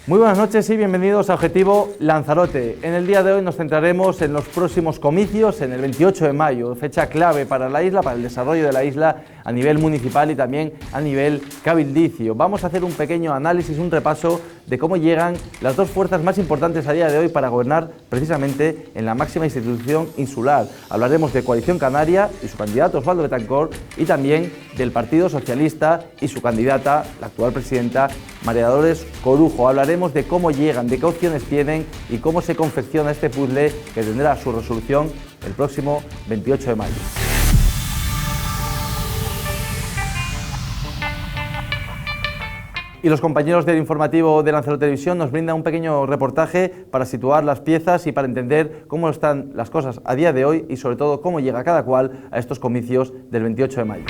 Muy buenas noches y bienvenidos a Objetivo Lanzarote. En el día de hoy nos centraremos en los próximos comicios, en el 28 de mayo, fecha clave para la isla, para el desarrollo de la isla a nivel municipal y también a nivel cabildicio. Vamos a hacer un pequeño análisis, un repaso de cómo llegan las dos fuerzas más importantes a día de hoy para gobernar precisamente en la máxima institución insular. Hablaremos de Coalición Canaria y su candidato Osvaldo Betancourt y también del Partido Socialista y su candidata, la actual presidenta María Dolores Corujo. Hablaremos de cómo llegan, de qué opciones tienen y cómo se confecciona este puzzle que tendrá su resolución el próximo 28 de mayo. Y los compañeros del informativo de Lanzarote Televisión nos brindan un pequeño reportaje para situar las piezas y para entender cómo están las cosas a día de hoy y sobre todo cómo llega cada cual a estos comicios del 28 de mayo.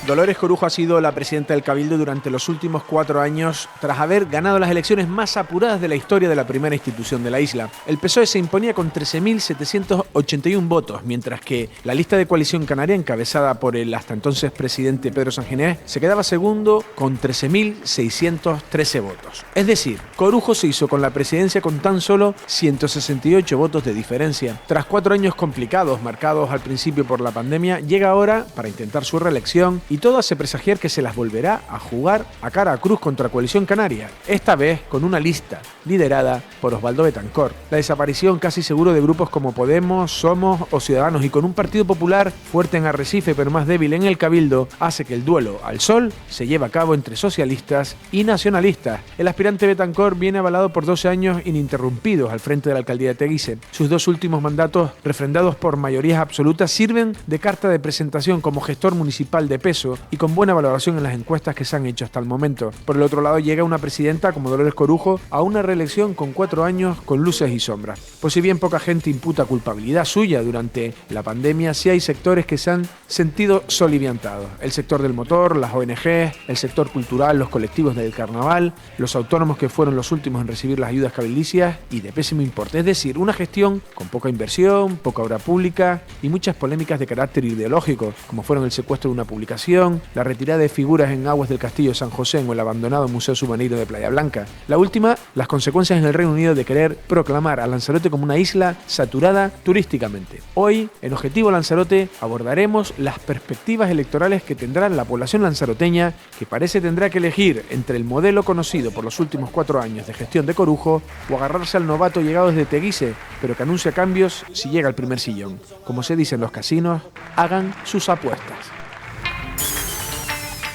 Dolores Corujo ha sido la presidenta del Cabildo durante los últimos 4 años tras haber ganado las elecciones más apuradas de la historia de la primera institución de la isla. El PSOE se imponía con 13.781 votos, mientras que la lista de Coalición Canaria, encabezada por el hasta entonces presidente Pedro Sanginés, se quedaba segundo con 13.613 votos. Es decir, Corujo se hizo con la presidencia con tan solo 168 votos de diferencia. Tras 4 años complicados, marcados al principio por la pandemia, llega ahora para intentar su reelección y todo hace presagiar que se las volverá a jugar a cara a cruz contra Coalición Canaria, esta vez con una lista liderada por Osvaldo Betancourt. La desaparición casi seguro de grupos como Podemos, Somos o Ciudadanos y con un Partido Popular fuerte en Arrecife pero más débil en el Cabildo hace que el duelo al sol se lleve a cabo entre socialistas y nacionalistas. El aspirante Betancourt viene avalado por 12 años ininterrumpidos al frente de la alcaldía de Teguise. Sus 2 últimos mandatos, refrendados por mayorías absolutas, sirven de carta de presentación como gestor municipal de peso y con buena valoración en las encuestas que se han hecho hasta el momento. Por el otro lado llega una presidenta como Dolores Corujo a una reelección con 4 años con luces y sombras. Pues si bien poca gente imputa culpabilidad suya durante la pandemia, sí hay sectores que se han sentido soliviantados. El sector del motor, las ONG, el sector cultural, los colectivos del carnaval, los autónomos que fueron los últimos en recibir las ayudas cabilidicias y de pésimo importe. Es decir, una gestión con poca inversión, poca obra pública y muchas polémicas de carácter ideológico, como fueron el secuestro de una publicación, la retirada de figuras en aguas del Castillo de San José o el abandonado Museo Submarino de Playa Blanca. La última, las consecuencias en el Reino Unido de querer proclamar a Lanzarote como una isla saturada turísticamente. Hoy, en Objetivo Lanzarote, abordaremos las perspectivas electorales que tendrá la población lanzaroteña, que parece tendrá que elegir entre el modelo conocido por los últimos 4 años de gestión de Corujo o agarrarse al novato llegado desde Teguise, pero que anuncia cambios si llega al primer sillón. Como se dice en los casinos, hagan sus apuestas.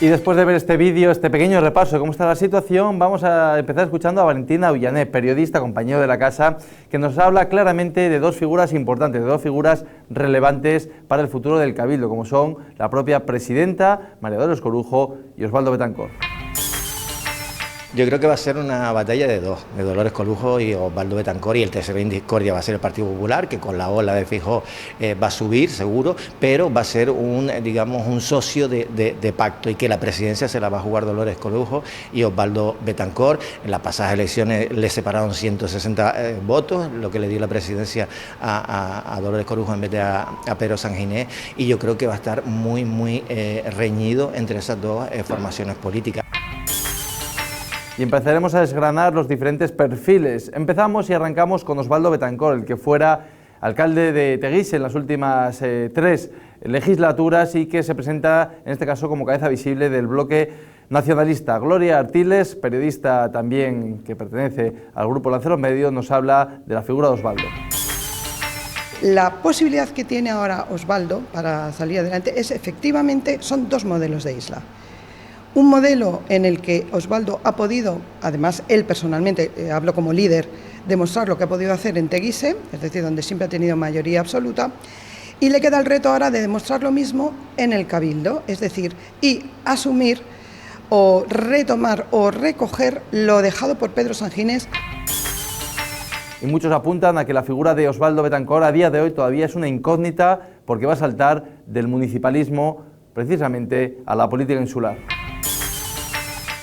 Y después de ver este vídeo, este pequeño repaso de cómo está la situación, vamos a empezar escuchando a Valentina Ullané, periodista, compañero de la casa, que nos habla claramente de 2 figuras importantes, de 2 figuras relevantes para el futuro del Cabildo, como son la propia presidenta, María Dolores Corujo y Osvaldo Betancourt. Yo creo que va a ser una batalla de 2, de Dolores Corujo y Osvaldo Betancourt, y el tercero en discordia va a ser el Partido Popular, que con la ola de Feijóo va a subir seguro, pero va a ser un socio de pacto, y que la presidencia se la va a jugar Dolores Corujo y Osvaldo Betancourt. En las pasadas elecciones le separaron 160 votos, lo que le dio la presidencia a Dolores Corujo en vez de a Pedro Sanginés, y yo creo que va a estar muy reñido entre esas 2 formaciones políticas. Y empezaremos a desgranar los diferentes perfiles. Empezamos y arrancamos con Osvaldo Betancourt, el que fuera alcalde de Teguise en las últimas 3 legislaturas y que se presenta en este caso como cabeza visible del bloque nacionalista. Gloria Artiles, periodista también que pertenece al grupo Lanceros Medios, nos habla de la figura de Osvaldo. La posibilidad que tiene ahora Osvaldo para salir adelante es efectivamente, son 2 modelos de isla. Un modelo en el que Osvaldo ha podido, además él personalmente, hablo como líder, demostrar lo que ha podido hacer en Teguise, es decir, donde siempre ha tenido mayoría absoluta, y le queda el reto ahora de demostrar lo mismo en el Cabildo, es decir, y asumir o retomar o recoger lo dejado por Pedro Sanginés. Y muchos apuntan a que la figura de Osvaldo Betancourt a día de hoy todavía es una incógnita porque va a saltar del municipalismo precisamente a la política insular.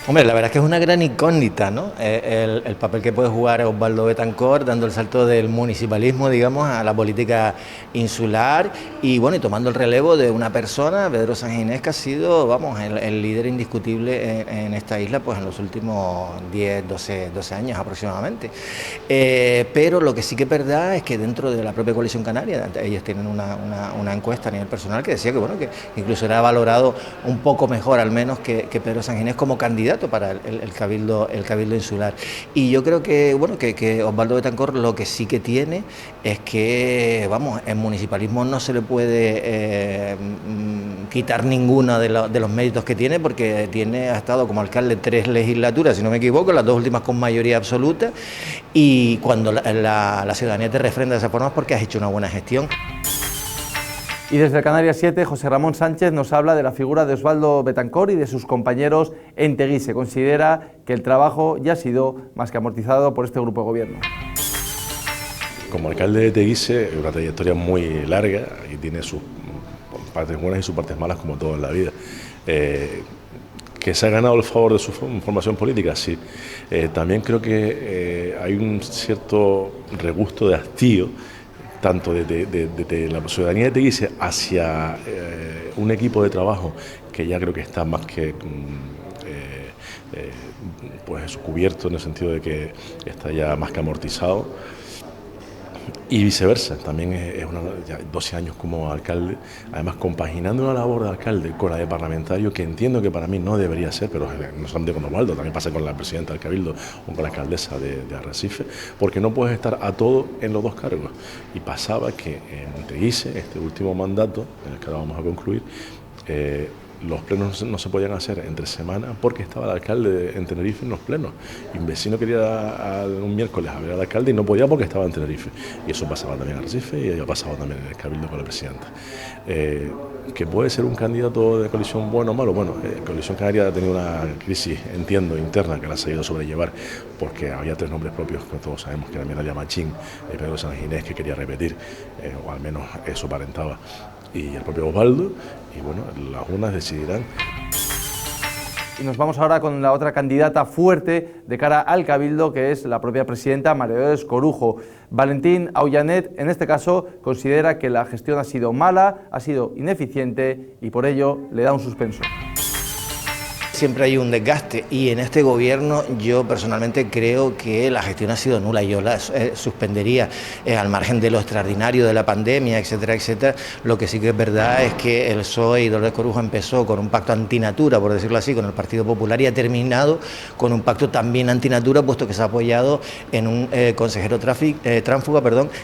Hombre, la verdad es que es una gran incógnita, ¿no? El papel que puede jugar Osvaldo Betancourt dando el salto del municipalismo, digamos, a la política insular y bueno, y tomando el relevo de una persona, Pedro Sanginés, que ha sido, vamos, el líder indiscutible en esta isla pues en los últimos 10, 12 años aproximadamente. Pero lo que sí que es verdad es que dentro de la propia Coalición Canaria, ellos tienen una encuesta a nivel personal que decía que, bueno, que incluso era valorado un poco mejor al menos que Pedro Sanginés como candidato para el cabildo insular. Y yo creo que, bueno, que Osvaldo Betancourt lo que sí que tiene es que, vamos, en municipalismo no se le puede quitar ninguno de los méritos que tiene, porque ha estado como alcalde 3 legislaturas, si no me equivoco, las 2 últimas con mayoría absoluta, y cuando la ciudadanía te refrenda de esa forma es porque has hecho una buena gestión. Y desde Canarias 7, José Ramón Sánchez nos habla de la figura de Osvaldo Betancourt y de sus compañeros en Teguise. Considera que el trabajo ya ha sido más que amortizado por este grupo de gobierno. Como alcalde de Teguise, una trayectoria muy larga y tiene sus partes buenas y sus partes malas, como todo en la vida. Que se ha ganado el favor de su formación política, sí. También creo que hay un cierto regusto de hastío, tanto de la ciudadanía de Teguise hacia un equipo de trabajo que ya creo que está más que pues cubierto, en el sentido de que está ya más que amortizado, y viceversa. También es ya 12 años como alcalde, además compaginando una labor de alcalde con la de parlamentario, que entiendo que para mí no debería ser, pero no solamente con Osvaldo, también pasa con la presidenta del Cabildo o con la alcaldesa de Arrecife, porque no puedes estar a todo en los dos cargos. Y pasaba que en Teguise, este último mandato, en el que ahora vamos a concluir, los plenos no se podían hacer entre semana porque estaba el alcalde en Tenerife en los plenos. Y un vecino quería un miércoles a ver al alcalde y no podía porque estaba en Tenerife. Y eso pasaba también en Arrecife y ha pasado también en el Cabildo con la presidenta. Que puede ser un candidato de coalición bueno o malo. Bueno, Coalición Canaria ha tenido una crisis, entiendo, interna que la ha sabido sobrellevar, porque había 3 nombres propios que todos sabemos, que era Miralia Machín, Pedro Sanginés, que quería repetir, o al menos eso aparentaba, y el propio Osvaldo, y bueno, las urnas decidirán. Y nos vamos ahora con la otra candidata fuerte de cara al Cabildo, que es la propia presidenta María Dolores Corujo. Valentín Aullanet, en este caso, considera que la gestión ha sido mala, ha sido ineficiente y por ello le da un suspenso. Siempre hay un desgaste y en este gobierno yo personalmente creo que la gestión ha sido nula. Yo la suspendería al margen de lo extraordinario de la pandemia, etcétera, etcétera. Lo que sí que es verdad es que el PSOE y Dolores Corujo empezó con un pacto antinatura, por decirlo así, con el Partido Popular, y ha terminado con un pacto también antinatura, puesto que se ha apoyado en un consejero tránsfuga,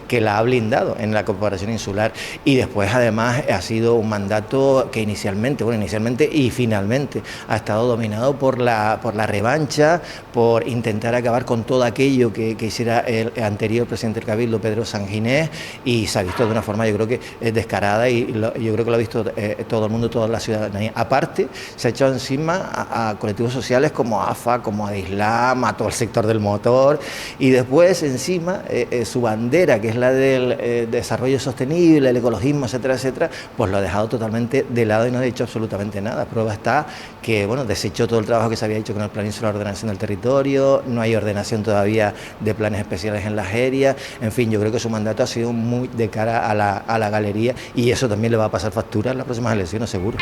que la ha blindado en la Corporación Insular, y después además ha sido un mandato que inicialmente y finalmente ha estado dominado por la revancha, por intentar acabar con todo aquello que hiciera el anterior presidente del Cabildo, Pedro Sanginés, y se ha visto de una forma, yo creo que descarada, y yo creo que lo ha visto todo el mundo, toda la ciudadanía. Aparte, se ha echado encima a colectivos sociales como AFA, como Adislam, a todo el sector del motor, y después encima su bandera, que es la del desarrollo sostenible, el ecologismo, etcétera, etcétera, pues lo ha dejado totalmente de lado y no ha dicho absolutamente nada. Prueba está que, bueno, desechó todo el trabajo que se había hecho con el Plan Insular de Ordenación del Territorio, no hay ordenación todavía de planes especiales en las erias. En fin, yo creo que su mandato ha sido muy de cara a la galería, y eso también le va a pasar factura en las próximas elecciones, seguro.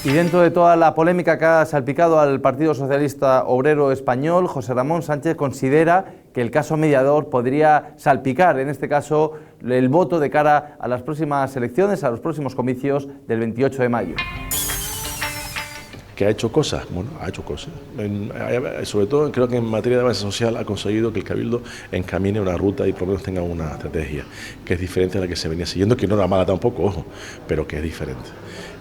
Y dentro de toda la polémica que ha salpicado al Partido Socialista Obrero Español, José Ramón Sánchez considera que el caso mediador podría salpicar, en este caso, el voto de cara a las próximas elecciones, a los próximos comicios del 28 de mayo. ¿Que ha hecho cosas? Bueno, ha hecho cosas. Sobre todo, creo que en materia de base social ha conseguido que el Cabildo encamine una ruta y por lo menos tenga una estrategia que es diferente a la que se venía siguiendo, que no era mala tampoco, ojo, pero que es diferente.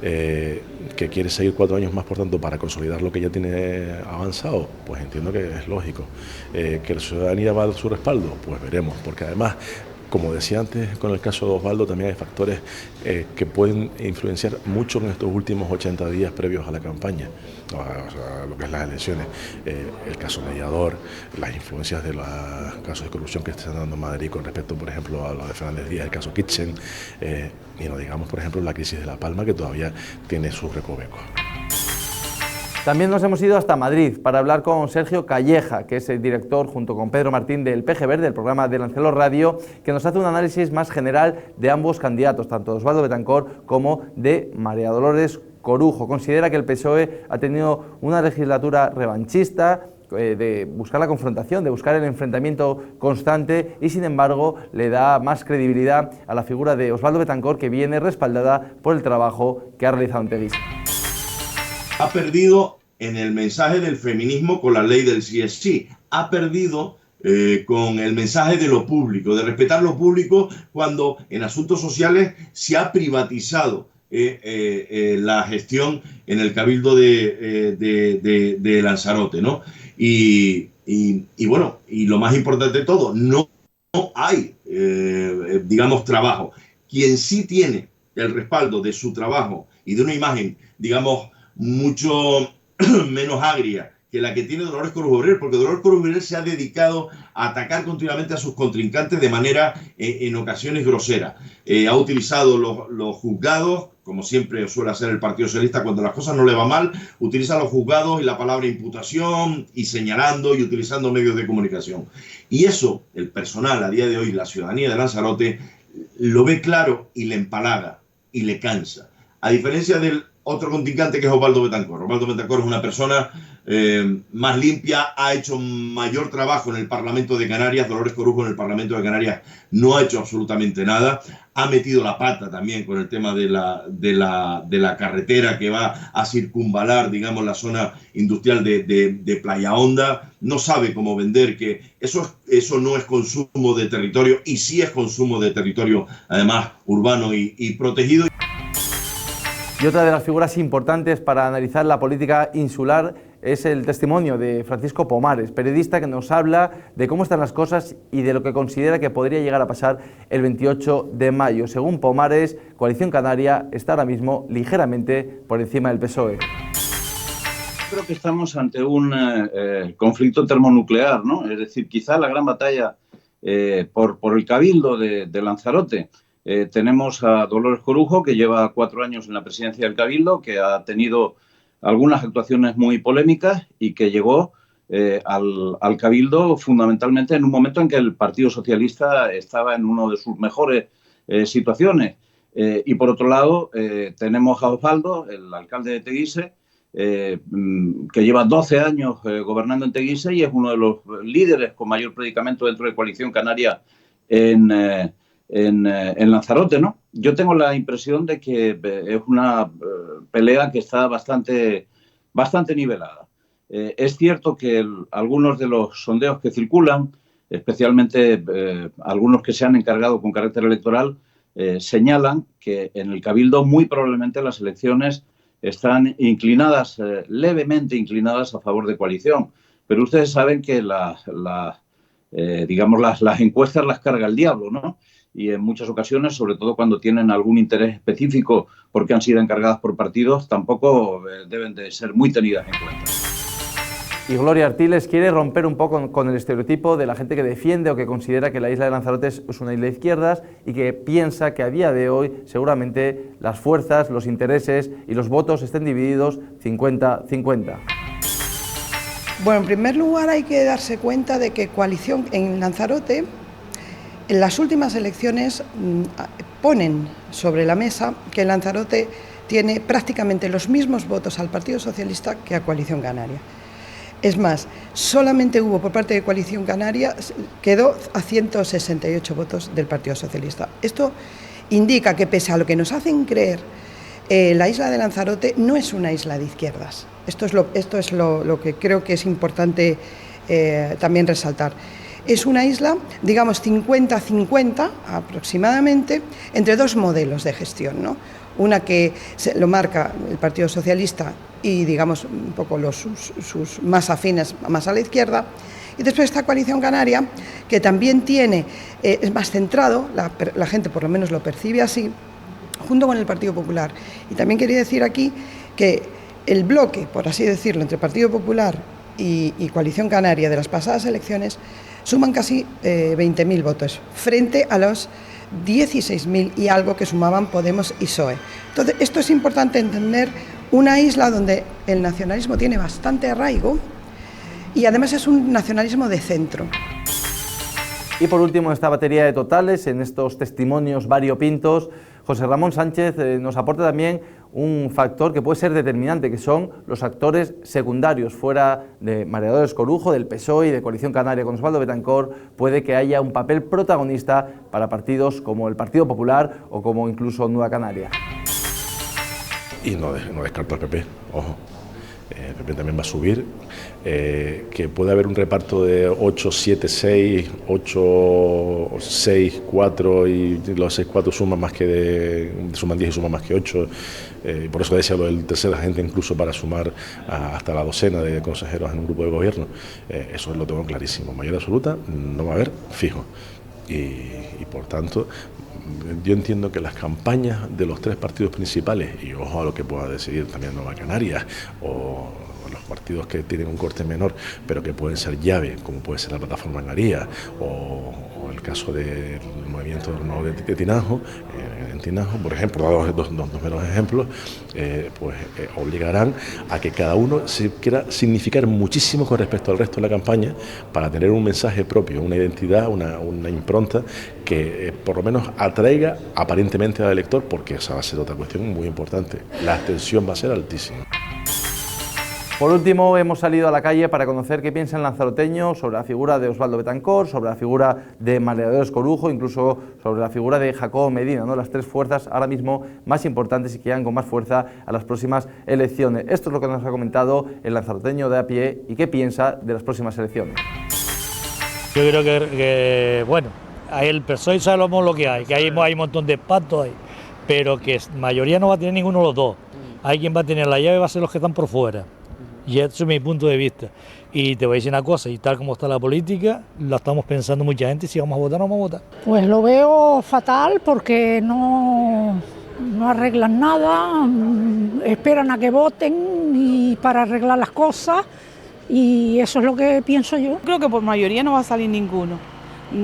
Que quiere seguir 4 años más, por tanto, para consolidar lo que ya tiene avanzado, pues entiendo que es lógico. Que la ciudadanía va a dar su respaldo, pues veremos, porque además, como decía antes, con el caso de Osvaldo también hay factores que pueden influenciar mucho en estos últimos 80 días previos a la campaña, o sea, lo que es las elecciones. El caso mediador, las influencias de los casos de corrupción que están dando en Madrid con respecto, por ejemplo, a lo de Fernández Díaz, el caso Kitchen, y no digamos, por ejemplo, la crisis de La Palma, que todavía tiene sus recovecos. También nos hemos ido hasta Madrid para hablar con Sergio Calleja, que es el director, junto con Pedro Martín, del PGVerde, del programa de Lancelot Radio, que nos hace un análisis más general de ambos candidatos, tanto de Osvaldo Betancourt como de María Dolores Corujo. Considera que el PSOE ha tenido una legislatura revanchista, de buscar la confrontación, de buscar el enfrentamiento constante, y sin embargo le da más credibilidad a la figura de Osvaldo Betancourt, que viene respaldada por el trabajo que ha realizado en Teguise. Ha perdido en el mensaje del feminismo con la ley del sí es sí. Ha perdido con el mensaje de lo público, de respetar lo público, cuando en asuntos sociales se ha privatizado la gestión en el Cabildo de Lanzarote, ¿no? Y bueno, y lo más importante de todo, no hay, digamos, trabajo. Quien sí tiene el respaldo de su trabajo y de una imagen, digamos, mucho menos agria que la que tiene Dolores Corujo Borrell, porque Dolores Corujo Borrell se ha dedicado a atacar continuamente a sus contrincantes de manera, en ocasiones, grosera. Ha utilizado los juzgados, como siempre suele hacer el Partido Socialista cuando las cosas no le van mal, utiliza los juzgados y la palabra imputación, y señalando y utilizando medios de comunicación. Y eso, el personal a día de hoy, la ciudadanía de Lanzarote, lo ve claro y le empalaga y le cansa. A diferencia del otro contrincante, que es Osvaldo Betancourt. Osvaldo Betancourt es una persona más limpia, ha hecho mayor trabajo en el Parlamento de Canarias. Dolores Corujo en el Parlamento de Canarias no ha hecho absolutamente nada. Ha metido la pata también con el tema de la carretera que va a circunvalar, digamos, la zona industrial de Playa Honda. No sabe cómo vender que eso no es consumo de territorio, y sí es consumo de territorio, además, urbano y protegido. Y otra de las figuras importantes para analizar la política insular es el testimonio de Francisco Pomares, periodista, que nos habla de cómo están las cosas y de lo que considera que podría llegar a pasar el 28 de mayo. Según Pomares, Coalición Canaria está ahora mismo ligeramente por encima del PSOE. Creo que estamos ante un conflicto termonuclear, ¿no? Es decir, quizá la gran batalla por el Cabildo de Lanzarote. Tenemos a Dolores Corujo, que lleva 4 años en la presidencia del Cabildo, que ha tenido algunas actuaciones muy polémicas y que llegó al Cabildo fundamentalmente en un momento en que el Partido Socialista estaba en una de sus mejores situaciones. Y por otro lado, tenemos a Osvaldo, el alcalde de Teguise, que lleva 12 años gobernando en Teguise y es uno de los líderes con mayor predicamento dentro de Coalición Canaria en Lanzarote, ¿no? Yo tengo la impresión de que es una pelea que está bastante nivelada. Es cierto que algunos de los sondeos que circulan, especialmente algunos que se han encargado con carácter electoral, señalan que en el Cabildo muy probablemente las elecciones están inclinadas, levemente inclinadas a favor de Coalición. Pero ustedes saben que digamos, las encuestas las carga el diablo, ¿no? Y en muchas ocasiones, sobre todo cuando tienen algún interés específico porque han sido encargadas por partidos, tampoco deben de ser muy tenidas en cuenta. Y Gloria Artiles quiere romper un poco con el estereotipo de la gente que defiende o que considera que la isla de Lanzarote es una isla de izquierdas, y que piensa que a día de hoy seguramente las fuerzas, los intereses y los votos estén divididos 50-50. Bueno, en primer lugar hay que darse cuenta de que Coalición en Lanzarote, en las últimas elecciones, ponen sobre la mesa que Lanzarote tiene prácticamente los mismos votos al Partido Socialista que a Coalición Canaria. Es más, solamente hubo por parte de Coalición Canaria, quedó a 168 votos del Partido Socialista. Esto indica que, pese a lo que nos hacen creer, la isla de Lanzarote no es una isla de izquierdas. Esto es lo que creo que es importante también resaltar. Es una isla, digamos, 50-50 aproximadamente, entre dos modelos de gestión, ¿no? Una que lo marca el Partido Socialista y, digamos, un poco sus más afines, más a la izquierda, y después esta Coalición Canaria, que también es más centrado, la gente por lo menos lo percibe así, junto con el Partido Popular. Y también quería decir aquí que el bloque, por así decirlo, entre Partido Popular y Coalición Canaria de las pasadas elecciones suman casi 20.000 votos, frente a los 16.000 y algo que sumaban Podemos y PSOE. Entonces, esto es importante entender Una isla donde el nacionalismo tiene bastante arraigo y además es un nacionalismo de centro. Y por último, en esta batería de totales, en estos testimonios variopintos, José Ramón Sánchez nos aporta también un factor que puede ser determinante, que son los actores secundarios. Fuera de María Dolores Corujo, del PSOE y de Coalición Canaria con Osvaldo Betancourt, puede que haya un papel protagonista para partidos como el Partido Popular o como incluso Nueva Canaria. Y no descarto al PP, ojo. El PP también va a subir, que puede haber un reparto de 8, 7, 6, 8, 6, 4 y los 6, 4 suman 10 y suman más que 8. Por eso decía lo del tercer agente, incluso para sumar hasta la docena de consejeros en un grupo de gobierno. Eso lo tengo clarísimo. Mayoría absoluta no va a haber, fijo. Y por tanto, yo entiendo que las campañas de los tres partidos principales, y ojo a lo que pueda decidir también Nueva Canarias, o los partidos que tienen un corte menor, pero que pueden ser llave, como puede ser la Plataforma en Aría, o el caso del movimiento de Tinajo, en Tinajo, por ejemplo, dado dos meros ejemplos, obligarán a que cada uno se quiera significar muchísimo con respecto al resto de la campaña para tener un mensaje propio, una identidad, una impronta que por lo menos atraiga aparentemente al elector, porque esa va a ser otra cuestión muy importante. La abstención va a ser altísima. Por último, hemos salido a la calle para conocer qué piensa el lanzaroteño sobre la figura de Osvaldo Betancourt, sobre la figura de María Dolores Corujo, incluso sobre la figura de Jacobo Medina, ¿no? Las tres fuerzas ahora mismo más importantes y que llegan con más fuerza a las próximas elecciones. Esto es lo que nos ha comentado el lanzaroteño de a pie y qué piensa de las próximas elecciones. Yo creo que bueno, ahí el PSOE sabemos lo que hay un montón de pactos ahí, pero que mayoría no va a tener ninguno de los dos. Hay quien va a tener la llave, va a ser los que están por fuera. Y eso es mi punto de vista. Y te voy a decir una cosa, y tal como está la política, la estamos pensando mucha gente, si vamos a votar o no vamos a votar. Pues lo veo fatal porque no arreglan nada, esperan a que voten y para arreglar las cosas, y eso es lo que pienso yo. Creo que por mayoría no va a salir ninguno.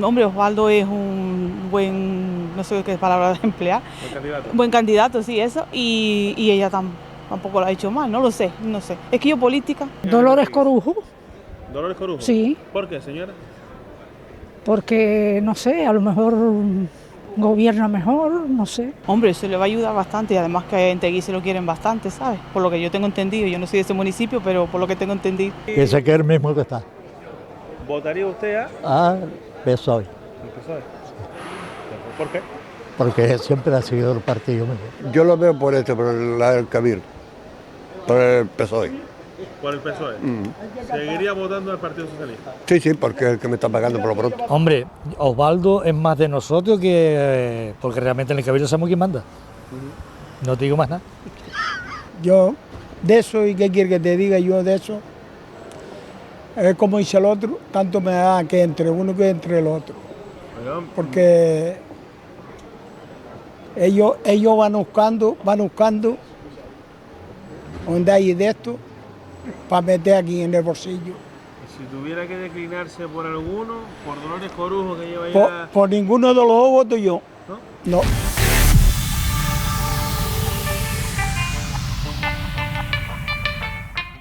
Hombre, Osvaldo es un buen, no sé qué palabra emplear. Buen candidato, sí, eso, y ella tampoco lo ha hecho mal, no lo sé. Es que yo política. Dolores Corujo. ¿Dolores Corujo? Sí. ¿Por qué, señora? Porque, no sé, a lo mejor gobierna mejor, no sé. Hombre, eso le va a ayudar bastante y además que en Tegui se lo quieren bastante, ¿sabes? Por lo que yo tengo entendido, yo no soy de ese municipio, pero por lo que tengo entendido. Que se quede el mismo que está. ¿Votaría usted PSOE. ¿El PSOE? ¿Por qué? Porque siempre ha sido el partido mío. Yo lo veo por el Cabildo, por el PSOE. ¿Por el PSOE? ¿Seguiría votando al Partido Socialista? Sí, porque es el que me está pagando por lo pronto. Hombre, Osvaldo es más de nosotros que... porque realmente en el Cabildo sabemos quién manda. No te digo más nada. Yo, de eso, ¿y qué quiere que te diga yo de eso? Es como dice el otro, tanto me da que entre uno que entre el otro. Porque ellos van buscando donde hay de esto para meter aquí en el bolsillo. Si tuviera que declinarse por alguno, por Dolores Corujo que lleva ya... Por ninguno de los dos voto yo. No.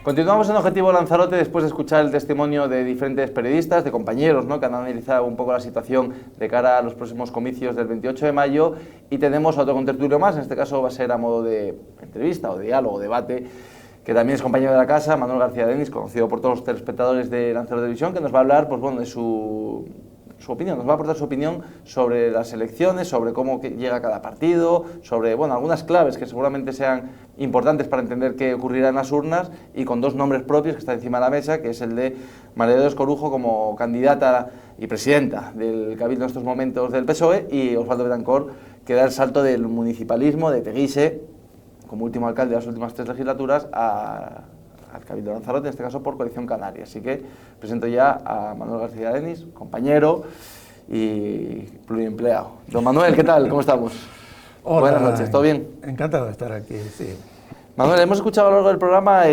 Continuamos en Objetivo Lanzarote después de escuchar el testimonio de diferentes periodistas, de compañeros, ¿no?, que han analizado un poco la situación de cara a los próximos comicios del 28 de mayo y tenemos otro contertulio más, en este caso va a ser a modo de entrevista o diálogo, debate, que también es compañero de la casa, Manuel García Denis, conocido por todos los telespectadores de Lanzarote Televisión, que nos va a hablar pues, bueno, de su opinión, nos va a aportar su opinión sobre las elecciones, sobre cómo llega cada partido, sobre bueno, algunas claves que seguramente sean importantes para entender qué ocurrirá en las urnas y con dos nombres propios que están encima de la mesa, que es el de María Dolores Corujo como candidata y presidenta del Cabildo en estos momentos del PSOE y Osvaldo Betancourt, que da el salto del municipalismo de Teguise, como último alcalde de las últimas 3 legislaturas, al Cabildo de Lanzarote, en este caso por Coalición Canaria. Así que presento ya a Manuel García Denis, compañero y pluriempleado. Don Manuel, ¿qué tal? ¿Cómo estamos? Hola, buenas noches, ¿todo bien? Encantado de estar aquí, sí. Manuel, hemos escuchado a lo largo del programa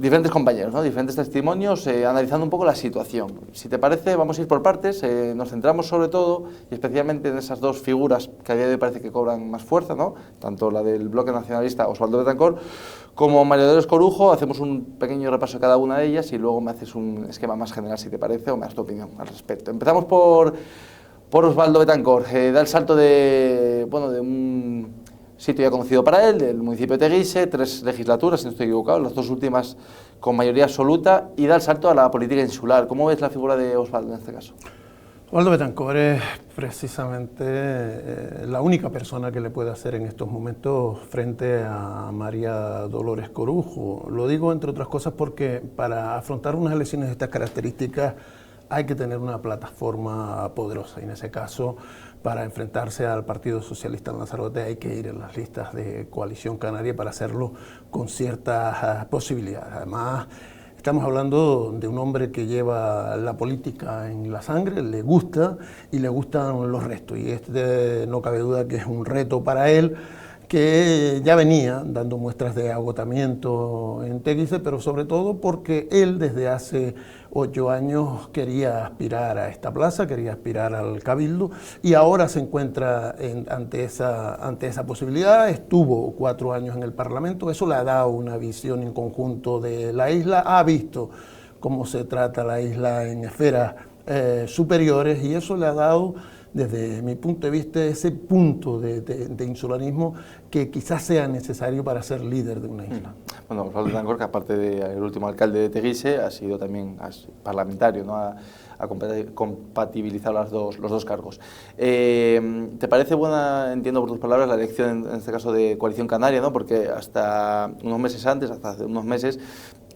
diferentes compañeros, ¿no? Diferentes testimonios, analizando un poco la situación. Si te parece, vamos a ir por partes, nos centramos sobre todo y especialmente en esas dos figuras que a día de hoy parece que cobran más fuerza, ¿no? Tanto la del bloque nacionalista, Osvaldo Betancourt, como María Dolores Corujo. Hacemos un pequeño repaso de cada una de ellas y luego me haces un esquema más general, si te parece, o me das tu opinión al respecto. Empezamos por Osvaldo Betancourt. Da el salto de un sitio ya conocido para él, del municipio de Teguise, 3 legislaturas, si no estoy equivocado, las 2 últimas con mayoría absoluta, y da el salto a la política insular. ¿Cómo ves la figura de Osvaldo en este caso? Osvaldo Betancourt es precisamente la única persona que le puede hacer en estos momentos frente a María Dolores Corujo. Lo digo entre otras cosas porque para afrontar unas elecciones de estas características hay que tener una plataforma poderosa, y en ese caso, para enfrentarse al Partido Socialista en Lanzarote hay que ir en las listas de Coalición Canaria para hacerlo con ciertas posibilidades. Además, estamos hablando de un hombre que lleva la política en la sangre, le gusta y le gustan los retos, y no cabe duda que es un reto para él, que ya venía dando muestras de agotamiento en Teguise, pero sobre todo porque él desde hace 8 años quería aspirar a esta plaza, quería aspirar al Cabildo, y ahora se encuentra ante esa posibilidad. Estuvo 4 años en el Parlamento, eso le ha dado una visión en conjunto de la isla, ha visto cómo se trata la isla en esferas superiores, y eso le ha dado, desde mi punto de vista, ese punto de insularismo que quizás sea necesario para ser líder de una isla. Bueno, Osvaldo Betancourt, que aparte del último alcalde de Teguise, ha sido también parlamentario, ¿no? Ha compatibilizado los dos cargos. ¿Te parece buena, entiendo por tus palabras, la elección, en este caso, de Coalición Canaria, ¿no? Porque hasta unos meses antes, hasta hace unos meses,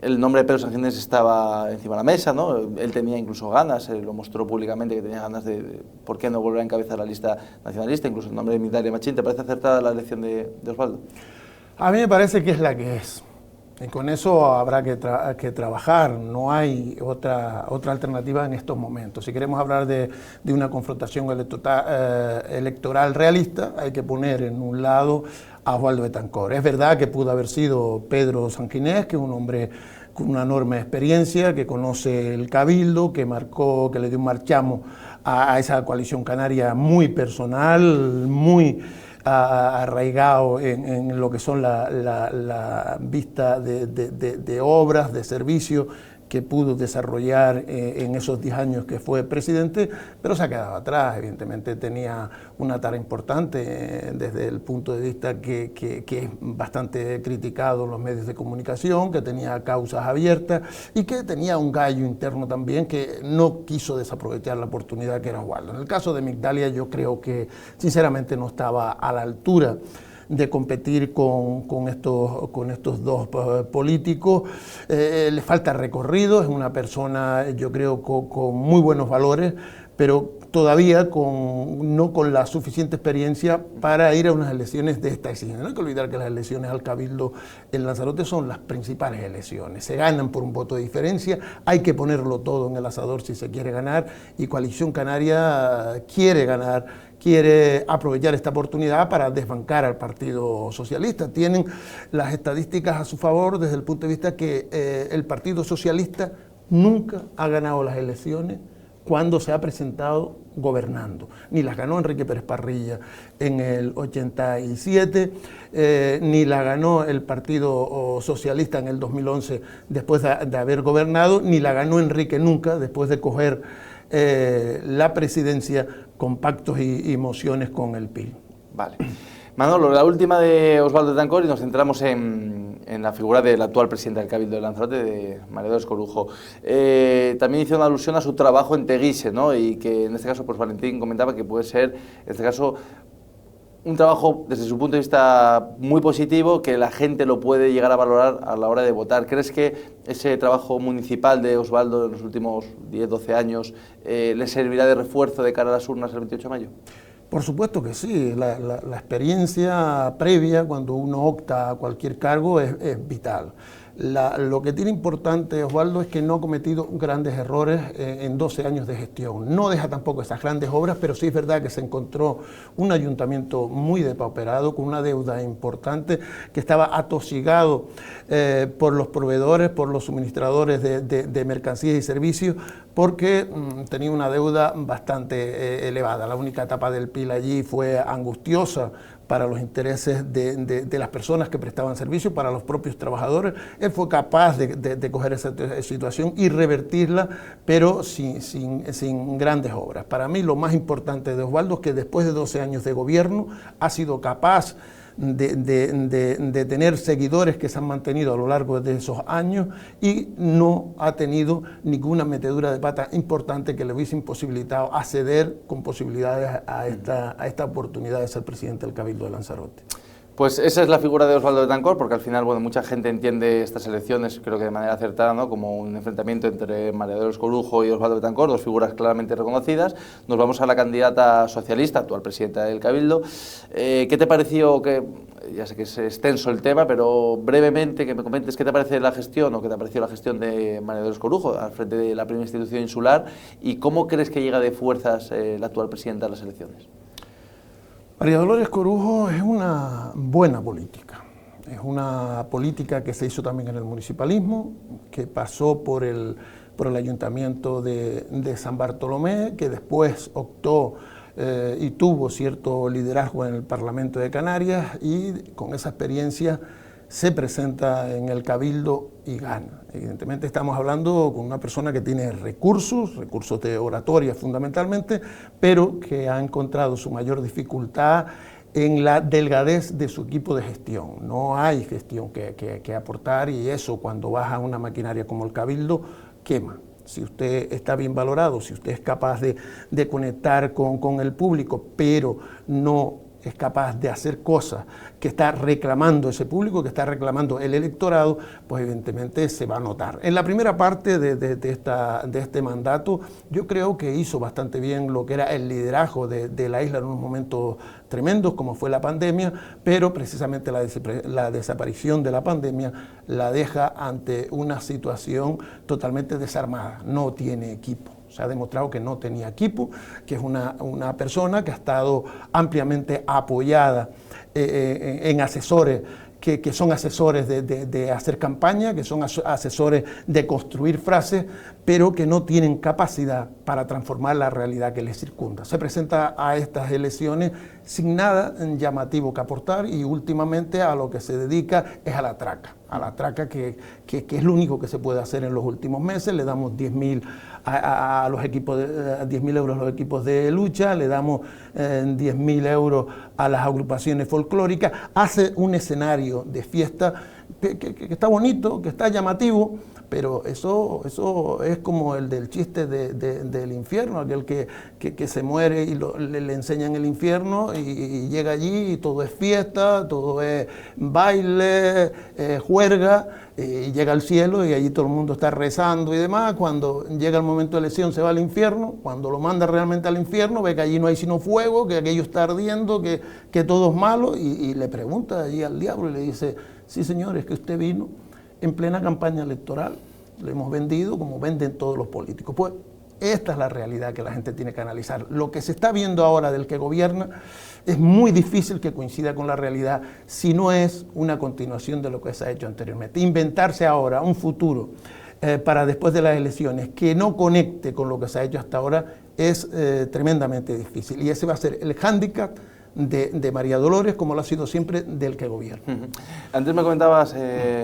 el nombre de Pedro Sanginés estaba encima de la mesa, ¿no? Él tenía incluso ganas, lo mostró públicamente, que tenía ganas de por qué no volver a encabezar la lista nacionalista, incluso el nombre de Migdalia Machín. ¿Te parece acertada la elección de Osvaldo? A mí me parece que es la que es, y con eso habrá que trabajar. No hay otra alternativa en estos momentos. Si queremos hablar de una confrontación electoral realista, hay que poner en un lado a Osvaldo Betancourt. Es verdad que pudo haber sido Pedro Sanginés, que es un hombre con una enorme experiencia, que conoce el Cabildo, que le dio un marchamo a esa coalición canaria muy personal, muy arraigado en lo que son la vista de obras, de servicios que pudo desarrollar en esos 10 años que fue presidente, pero se ha quedado atrás. Evidentemente tenía una tarea importante desde el punto de vista que es bastante criticado en los medios de comunicación, que tenía causas abiertas y que tenía un gallo interno también que no quiso desaprovechar la oportunidad que era Osvaldo. En el caso de Migdalia, yo creo que sinceramente no estaba a la altura de competir con estos dos políticos. Le falta recorrido, es una persona, yo creo, con muy buenos valores, pero todavía no con la suficiente experiencia para ir a unas elecciones de esta exigencia. No hay que olvidar que las elecciones al Cabildo en Lanzarote son las principales elecciones, se ganan por un voto de diferencia, hay que ponerlo todo en el asador si se quiere ganar, y Coalición Canaria quiere ganar, quiere aprovechar esta oportunidad para desbancar al Partido Socialista. Tienen las estadísticas a su favor desde el punto de vista que el Partido Socialista nunca ha ganado las elecciones cuando se ha presentado gobernando. Ni las ganó Enrique Pérez Parrilla en el 87, ni la ganó el Partido Socialista en el 2011 después de haber gobernado, ni la ganó Enrique nunca después de coger la presidencia con pactos y mociones con el PIL. Vale. Manolo, la última de Osvaldo Betancourt, y nos centramos en la figura del actual presidente del Cabildo de Lanzarote, de María Dolores Corujo. También hizo una alusión a su trabajo en Teguise, ¿no? Y que en este caso, pues Valentín comentaba que puede ser, en este caso, un trabajo desde su punto de vista muy positivo, que la gente lo puede llegar a valorar a la hora de votar. ¿Crees que ese trabajo municipal de Osvaldo en los últimos 10-12 años le servirá de refuerzo de cara a las urnas el 28 de mayo? Por supuesto que sí, la experiencia previa cuando uno opta a cualquier cargo es vital. Lo que tiene importante Osvaldo es que no ha cometido grandes errores en 12 años de gestión. No deja tampoco esas grandes obras, pero sí es verdad que se encontró un ayuntamiento muy depauperado, con una deuda importante, que estaba atosigado por los proveedores, por los suministradores de mercancías y servicios, porque tenía una deuda bastante elevada. La única etapa del PIL allí fue angustiosa para los intereses de las personas que prestaban servicio, para los propios trabajadores. Él fue capaz de coger esa situación y revertirla, pero sin grandes obras. Para mí lo más importante de Osvaldo es que después de 12 años de gobierno ha sido capaz de tener seguidores que se han mantenido a lo largo de esos años y no ha tenido ninguna metedura de pata importante que le hubiese imposibilitado acceder con posibilidades a esta oportunidad de ser presidente del Cabildo de Lanzarote. Pues esa es la figura de Osvaldo Betancor, porque al final, bueno, mucha gente entiende estas elecciones, creo que de manera acertada, ¿no?, como un enfrentamiento entre María Dolores Corujo y Osvaldo Betancor, dos figuras claramente reconocidas. Nos vamos a la candidata socialista, actual presidenta del Cabildo. ¿Qué te pareció, que ya sé que es extenso el tema, pero brevemente que me comentes qué te parece la gestión o qué te ha parecido la gestión de María Dolores Corujo al frente de la primera institución insular y cómo crees que llega de fuerzas la actual presidenta a las elecciones? María Dolores Corujo es una buena política. Es una política que se hizo también en el municipalismo, que pasó por el ayuntamiento de San Bartolomé, que después optó y tuvo cierto liderazgo en el Parlamento de Canarias y con esa experiencia se presenta en el Cabildo y gana. Evidentemente estamos hablando con una persona que tiene recursos de oratoria fundamentalmente, pero que ha encontrado su mayor dificultad en la delgadez de su equipo de gestión. No hay gestión que aportar y eso cuando baja una maquinaria como el Cabildo quema. Si usted está bien valorado, si usted es capaz de conectar con el público, pero no es capaz de hacer cosas que está reclamando ese público, que está reclamando el electorado, pues evidentemente se va a notar. En la primera parte de este mandato, yo creo que hizo bastante bien lo que era el liderazgo de la isla en unos momentos tremendos, como fue la pandemia, pero precisamente la desaparición de la pandemia la deja ante una situación totalmente desarmada. No tiene equipo. Se ha demostrado que no tenía equipo, que es una persona que ha estado ampliamente apoyada en asesores que son asesores de hacer campaña, que son asesores de construir frases, pero que no tienen capacidad para transformar la realidad que les circunda. Se presenta a estas elecciones sin nada llamativo que aportar y últimamente a lo que se dedica es a la traca que es lo único que se puede hacer en los últimos meses. Le damos 10.000 a los equipos, 10.000 euros a los equipos de lucha, le damos 10.000 euros a las agrupaciones folclóricas, hace un escenario de fiesta que está bonito, que está llamativo, pero eso es como el del chiste del infierno, aquel que se muere y le enseñan el infierno y llega allí y todo es fiesta, todo es baile, juerga, y llega al cielo y allí todo el mundo está rezando y demás. Cuando llega el momento de elección se va al infierno, cuando lo manda realmente al infierno ve que allí no hay sino fuego, que aquello está ardiendo, que todo es malo y le pregunta allí al diablo y le dice: sí señor, es que usted vino en plena campaña electoral, lo hemos vendido como venden todos los políticos. Pues esta es la realidad que la gente tiene que analizar. Lo que se está viendo ahora del que gobierna es muy difícil que coincida con la realidad si no es una continuación de lo que se ha hecho anteriormente. Inventarse ahora un futuro para después de las elecciones que no conecte con lo que se ha hecho hasta ahora es tremendamente difícil. Y ese va a ser el hándicap de María Dolores, como lo ha sido siempre del que gobierna. Antes me comentabas,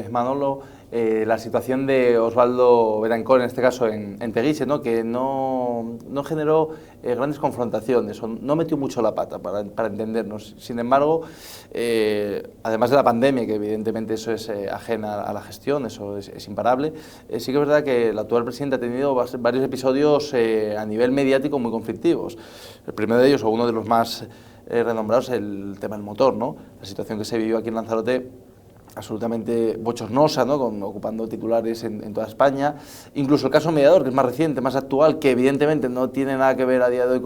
Manolo, la situación de Osvaldo Betancor, en este caso en Teguise, ¿no?, que no generó grandes confrontaciones, o no metió mucho la pata, para entendernos. Sin embargo, además de la pandemia, que evidentemente eso es ajena a la gestión, eso es imparable, sí que es verdad que la actual presidenta ha tenido varios episodios a nivel mediático muy conflictivos. El primero de ellos, o uno de los más renombrados, el tema del motor, ¿no? La situación que se vivió aquí en Lanzarote, absolutamente bochornosa, ¿no?, ocupando titulares en toda España. Incluso el caso Mediador, que es más reciente, más actual, que evidentemente no tiene nada que ver a día de hoy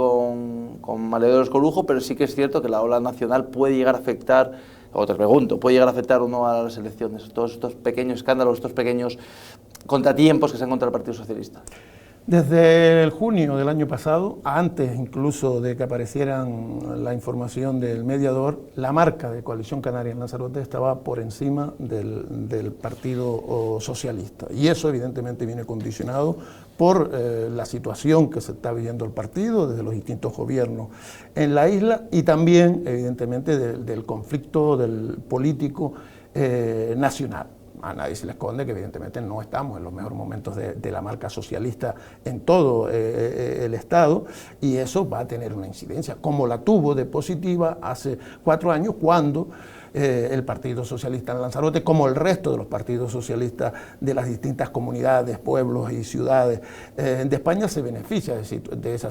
con María Dolores Corujo, pero sí que es cierto que la ola nacional puede llegar a afectar O te pregunto, ¿puede llegar a afectar o no a las elecciones? Todos estos pequeños escándalos, estos pequeños contratiempos que se han contra el Partido Socialista. Desde el junio del año pasado, antes incluso de que aparecieran la información del mediador, la marca de Coalición Canaria en Lanzarote estaba por encima del Partido Socialista. Y eso evidentemente viene condicionado por la situación que se está viviendo el partido desde los distintos gobiernos en la isla y también evidentemente del conflicto del político nacional. A nadie se le esconde que evidentemente no estamos en los mejores momentos de la marca socialista en todo el Estado y eso va a tener una incidencia, como la tuvo de positiva hace 4 años cuando el Partido Socialista en Lanzarote, como el resto de los partidos socialistas de las distintas comunidades, pueblos y ciudades de España se beneficia de esa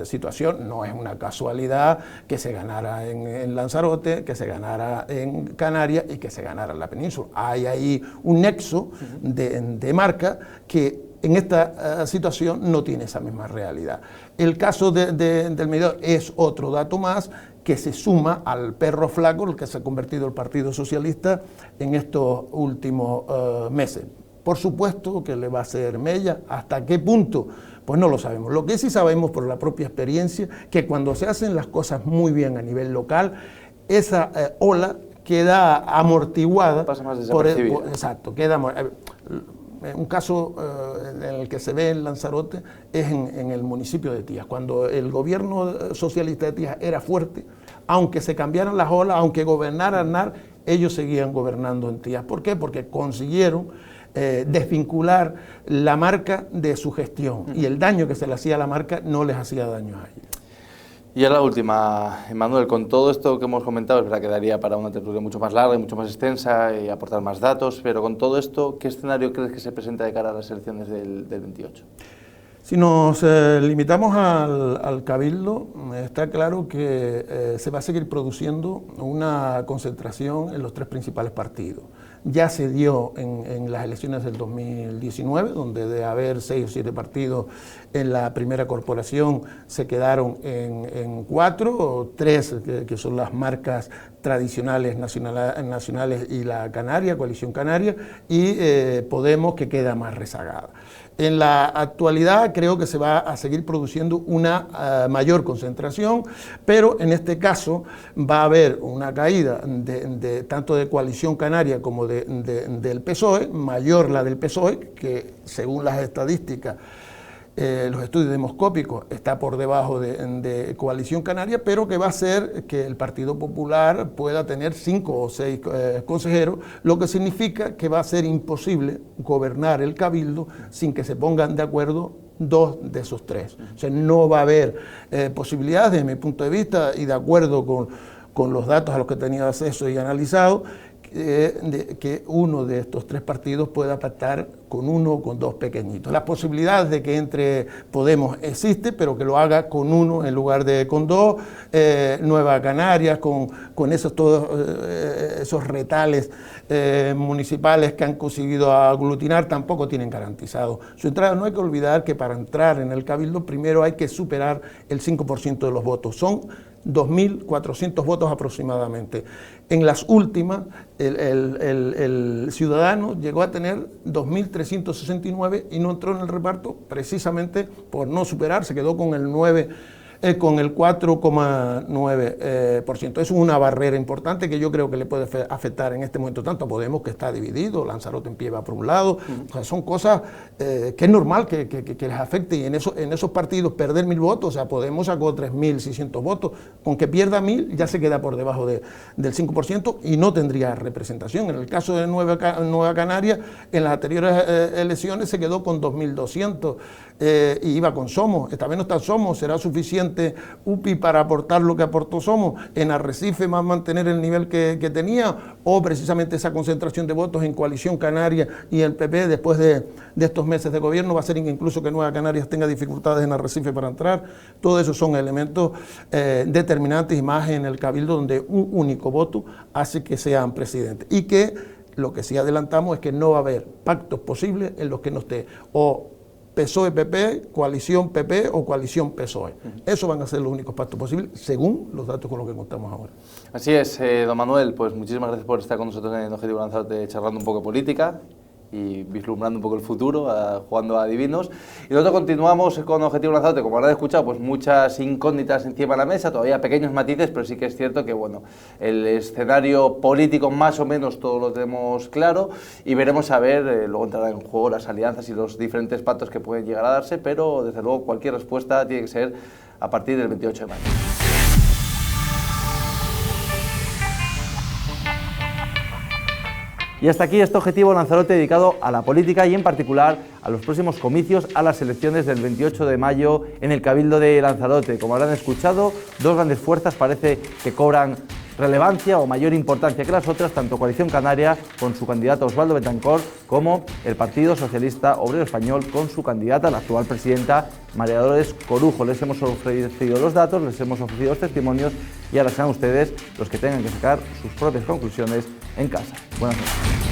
situación. No es una casualidad que se ganara en Lanzarote, que se ganara en Canarias y que se ganara en la península. Hay ahí un nexo de marca que en esta situación no tiene esa misma realidad. El caso del mediador es otro dato más que se suma al perro flaco, el que se ha convertido el Partido Socialista en estos últimos meses. Por supuesto que le va a hacer mella. ¿Hasta qué punto? Pues no lo sabemos. Lo que sí sabemos por la propia experiencia, que cuando se hacen las cosas muy bien a nivel local, esa ola queda amortiguada. Pasa más desapercibida. Exacto, queda un caso en el que se ve en Lanzarote es en el municipio de Tías. Cuando el gobierno socialista de Tías era fuerte, aunque se cambiaran las olas, aunque gobernara Aznar, ellos seguían gobernando en Tías. ¿Por qué? Porque consiguieron desvincular la marca de su gestión y el daño que se le hacía a la marca no les hacía daño a ellos. Y a la última, Emmanuel, con todo esto que hemos comentado, es verdad que daría para una tertulia mucho más larga y mucho más extensa y aportar más datos, pero con todo esto, ¿qué escenario crees que se presenta de cara a las elecciones del 28? Si nos limitamos al Cabildo, está claro que se va a seguir produciendo una concentración en los 3 principales partidos. Ya se dio en las elecciones del 2019, donde de haber 6 o 7 partidos en la primera corporación se quedaron en 4 o 3, que son las marcas tradicionales nacionales y la Canaria, Coalición Canaria, y Podemos, que queda más rezagada. En la actualidad creo que se va a seguir produciendo una mayor concentración, pero en este caso va a haber una caída tanto de Coalición Canaria como del PSOE, mayor la del PSOE, que según las estadísticas, los estudios demoscópicos, está por debajo de Coalición Canaria, pero que va a hacer que el Partido Popular pueda tener 5 o 6 consejeros, lo que significa que va a ser imposible gobernar el Cabildo sin que se pongan de acuerdo 2 de esos 3. O sea, no va a haber posibilidades, desde mi punto de vista, y de acuerdo con los datos a los que he tenido acceso y analizado, que uno de estos 3 partidos pueda pactar con 1 o con 2 pequeñitos. Las posibilidades de que entre Podemos existe, pero que lo haga con 1 en lugar de con 2, Nueva Canarias, con todos esos retales municipales que han conseguido aglutinar, tampoco tienen garantizado su entrada. No hay que olvidar que para entrar en el Cabildo primero hay que superar el 5% de los votos. Son 2.400 votos aproximadamente. En las últimas, el Ciudadano llegó a tener 2.369 y no entró en el reparto precisamente por no superar, se quedó con el 4,9%. Eso es una barrera importante que yo creo que le puede afectar en este momento tanto a Podemos, que está dividido, Lanzarote en pie va por un lado. O sea, son cosas que es normal que les afecte, y en esos partidos perder 1.000 votos, o sea, Podemos sacó 3.600 votos, con que pierda 1.000 ya se queda por debajo del 5% y no tendría representación. En el caso de Nueva Canarias, en las anteriores elecciones se quedó con 2.200 y iba con Somos. Esta vez no está Somos, será suficiente UPI para aportar lo que aportó Somos. En Arrecife va a mantener el nivel que tenía, o precisamente esa concentración de votos en Coalición Canaria y el PP después de estos meses de gobierno va a ser incluso que Nueva Canarias tenga dificultades en Arrecife para entrar. Todo eso son elementos determinantes, y más en el Cabildo, donde un único voto hace que sean presidentes, y que lo que sí adelantamos es que no va a haber pactos posibles en los que no esté o PSOE-PP, coalición PP o coalición PSOE. Esos van a ser los únicos pactos posibles, según los datos con los que contamos ahora. Así es, don Manuel, pues muchísimas gracias por estar con nosotros en Objetivo Lanzarote, charlando un poco de política y vislumbrando un poco el futuro, jugando a adivinos. Y nosotros continuamos con Objetivo Lanzarote. Como habrán escuchado, pues muchas incógnitas encima de la mesa, todavía pequeños matices, pero sí que es cierto que bueno, el escenario político más o menos todo lo tenemos claro y veremos a ver, luego entrarán en juego las alianzas y los diferentes pactos que pueden llegar a darse, pero desde luego cualquier respuesta tiene que ser a partir del 28 de mayo. Y hasta aquí este Objetivo Lanzarote dedicado a la política y en particular a los próximos comicios, a las elecciones del 28 de mayo en el Cabildo de Lanzarote. Como habrán escuchado, dos grandes fuerzas parece que cobran relevancia o mayor importancia que las otras, tanto Coalición Canaria con su candidato Osvaldo Betancourt como el Partido Socialista Obrero Español con su candidata, la actual presidenta María Dolores Corujo. Les hemos ofrecido los datos, les hemos ofrecido los testimonios y ahora serán ustedes los que tengan que sacar sus propias conclusiones en casa. Buenas noches.